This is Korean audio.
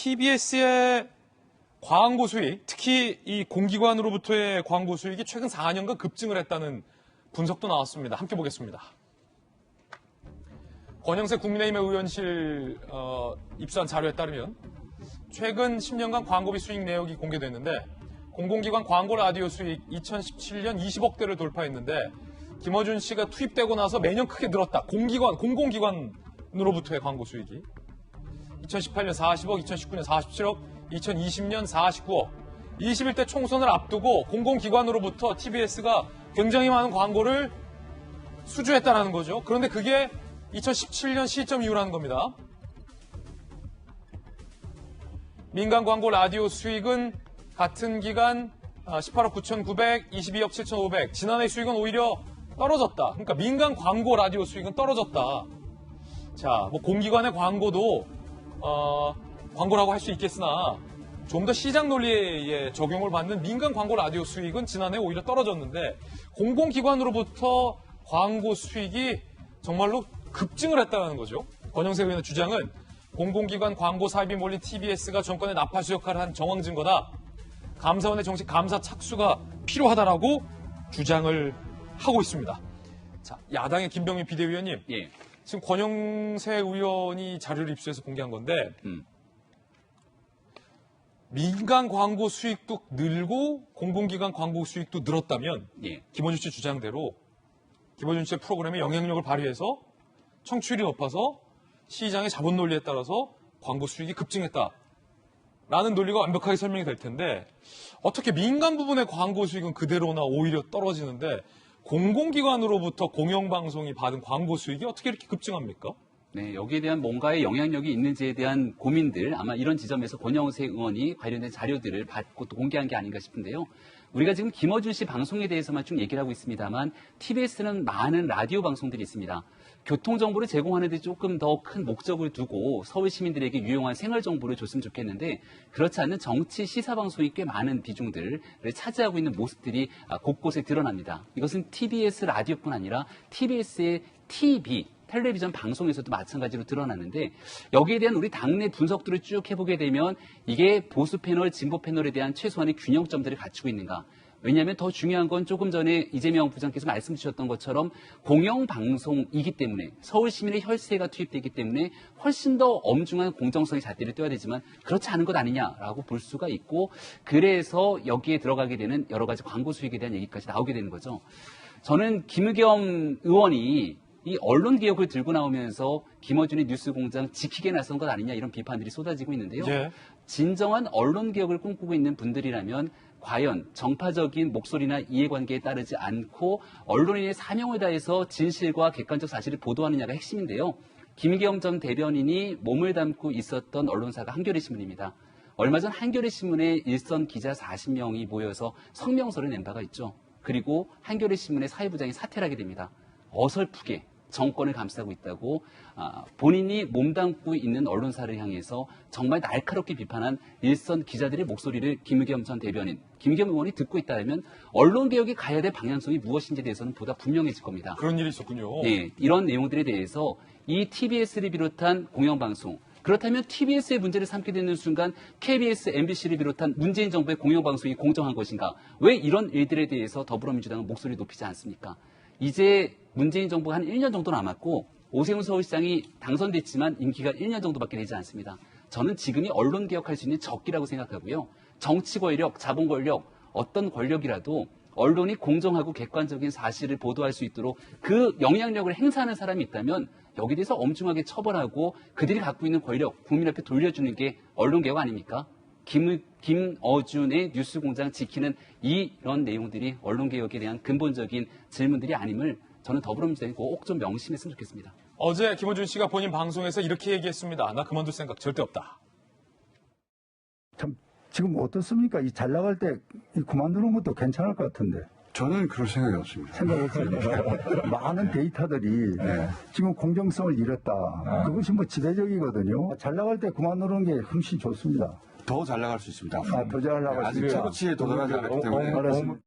TBS의 광고 수익, 특히 이 공기관으로부터의 광고 수익이 최근 4년간 급증을 했다는 분석도 나왔습니다. 함께 보겠습니다. 권영세 국민의힘 의원실 입수한 자료에 따르면 최근 10년간 광고비 수익 내역이 공개됐는데 공공기관 광고 라디오 수익 2017년 20억대를 돌파했는데 김어준 씨가 투입되고 나서 매년 크게 늘었다. 공공기관으로부터의 광고 수익이 2018년 40억, 2019년 47억, 2020년 49억. 21대 총선을 앞두고 공공기관으로부터 TBS가 굉장히 많은 광고를 수주했다는 거죠. 그런데 그게 2017년 시점 이후라는 겁니다. 민간 광고 라디오 수익은 같은 기간 18억 9,900, 22억 7,500. 지난해 수익은 오히려 떨어졌다. 그러니까 민간 광고 라디오 수익은 떨어졌다. 자, 뭐 공기관의 광고도 광고라고 할 수 있겠으나 좀 더 시장 논리에 적용을 받는 민간 광고 라디오 수익은 지난해 오히려 떨어졌는데 공공기관으로부터 광고 수익이 정말로 급증을 했다는 거죠. 권영세 의원의 주장은 공공기관 광고 사입이 몰린 TBS가 정권의 나팔수 역할을 한 정황 증거다. 감사원의 정식 감사 착수가 필요하다라고 주장을 하고 있습니다. 자, 야당의 김병민 비대위원님. 예. 지금 권영세 의원이 자료를 입수해서 공개한 건데 민간 광고 수익도 늘고 공공기관 광고 수익도 늘었다면 예. 김어준 씨 주장대로 김어준 씨의 프로그램에 영향력을 발휘해서 청취율이 높아서 시장의 자본 논리에 따라서 광고 수익이 급증했다라는 논리가 완벽하게 설명이 될 텐데 어떻게 민간 부분의 광고 수익은 그대로나 오히려 떨어지는데 공공기관으로부터 공영방송이 받은 광고 수익이 어떻게 이렇게 급증합니까? 네, 여기에 대한 뭔가의 영향력이 있는지에 대한 고민들, 아마 이런 지점에서 권영세 의원이 관련된 자료들을 받고 또 공개한 게 아닌가 싶은데요. 우리가 지금 김어준 씨 방송에 대해서만 쭉 얘기를 하고 있습니다만 TBS는 많은 라디오 방송들이 있습니다. 교통정보를 제공하는 데 조금 더 큰 목적을 두고 서울 시민들에게 유용한 생활정보를 줬으면 좋겠는데 그렇지 않는 정치 시사방송이 꽤 많은 비중들을 차지하고 있는 모습들이 곳곳에 드러납니다. 이것은 TBS 라디오뿐 아니라 TBS의 TV, 텔레비전 방송에서도 마찬가지로 드러나는데 여기에 대한 우리 당내 분석들을 쭉 해보게 되면 이게 보수 패널, 진보 패널에 대한 최소한의 균형점들을 갖추고 있는가. 왜냐하면 더 중요한 건 조금 전에 이재명 부장께서 말씀 주셨던 것처럼 공영방송이기 때문에 서울 시민의 혈세가 투입되기 때문에 훨씬 더 엄중한 공정성의 잣대를 떼어야 되지만 그렇지 않은 것 아니냐라고 볼 수가 있고 그래서 여기에 들어가게 되는 여러 가지 광고 수익에 대한 얘기까지 나오게 되는 거죠. 저는 김의겸 의원이 이 언론개혁을 들고 나오면서 김어준의 뉴스공장 지키게 나선 것 아니냐 이런 비판들이 쏟아지고 있는데요. 예. 진정한 언론개혁을 꿈꾸고 있는 분들이라면 과연 정파적인 목소리나 이해관계에 따르지 않고 언론인의 사명을 다해서 진실과 객관적 사실을 보도하느냐가 핵심인데요. 김의겸 전 대변인이 몸을 담고 있었던 언론사가 한겨레신문입니다. 얼마 전 한겨레신문에 일선 기자 40명이 모여서 성명서를 낸 바가 있죠. 그리고 한겨레신문의 사회부장이 사퇴를 하게 됩니다. 어설프게 정권을 감싸고 있다고 본인이 몸담고 있는 언론사를 향해서 정말 날카롭게 비판한 일선 기자들의 목소리를 김의겸 전 대변인, 김의겸 의원이 듣고 있다면 언론개혁이 가야 될 방향성이 무엇인지에 대해서는 보다 분명해질 겁니다. 그런 일이 있었군요. 네, 이런 내용들에 대해서 이 TBS를 비롯한 공영방송, 그렇다면 TBS의 문제를 삼게 되는 순간 KBS, MBC를 비롯한 문재인 정부의 공영방송이 공정한 것인가? 왜 이런 일들에 대해서 더불어민주당은 목소리를 높이지 않습니까? 이제 문재인 정부가 한 1년 정도 남았고 오세훈 서울시장이 당선됐지만 임기가 1년 정도밖에 되지 않습니다. 저는 지금이 언론 개혁할 수 있는 적기라고 생각하고요. 정치 권력, 자본 권력, 어떤 권력이라도 언론이 공정하고 객관적인 사실을 보도할 수 있도록 그 영향력을 행사하는 사람이 있다면 여기에 대해서 엄중하게 처벌하고 그들이 갖고 있는 권력 국민 앞에 돌려주는 게 언론 개혁 아닙니까? 김어준의 뉴스공장 지키는 이런 내용들이 언론개혁에 대한 근본적인 질문들이 아님을 저는 더불어민주당이 꼭 좀 명심했으면 좋겠습니다. 어제 김어준 씨가 본인 방송에서 이렇게 얘기했습니다. 나 그만둘 생각 절대 없다. 참 지금 어떻습니까? 이 잘 나갈 때 그만두는 것도 괜찮을 것 같은데. 저는 그럴 생각이 없습니다. 생각 없습니다. 많은 데이터들이 지금 공정성을 잃었다. 그것이 뭐 지배적이거든요. 잘 나갈 때 그만두는 게 훨씬 좋습니다. 더 잘 나갈 수 있습니다. 더 잘 나갈 수 아직 있다. 최고치에 도달하지 않았기 때문에. 알았습니다.